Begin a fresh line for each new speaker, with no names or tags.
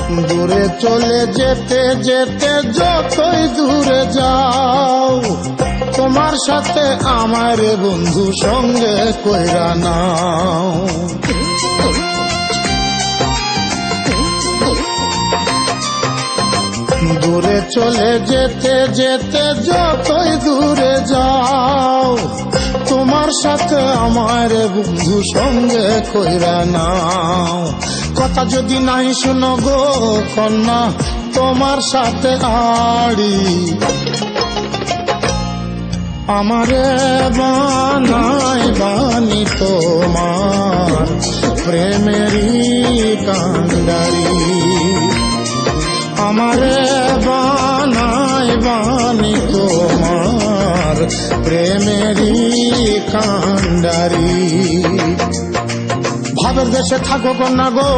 দূরে চলে যেতে যেতে যতই দূরে যাও, তোমার সাথে আমার বন্ধু সঙ্গে কইরা নাও। দূরে চলে যেতে যেতে যতই দূরে যাও, তোমার সাথে আমার বন্ধু সঙ্গে কইরা নাও। কথা যদি নাই শুনো গো কন্যা, তোমার সাথে আড়ি আমারে বানাই বানি তোমার প্রেমেরই কান্ডারি। আমারে বানাই বানি তোমার প্রেমেরই কান্ডারি। ভাবের দেশে থাকো কন্যা গো,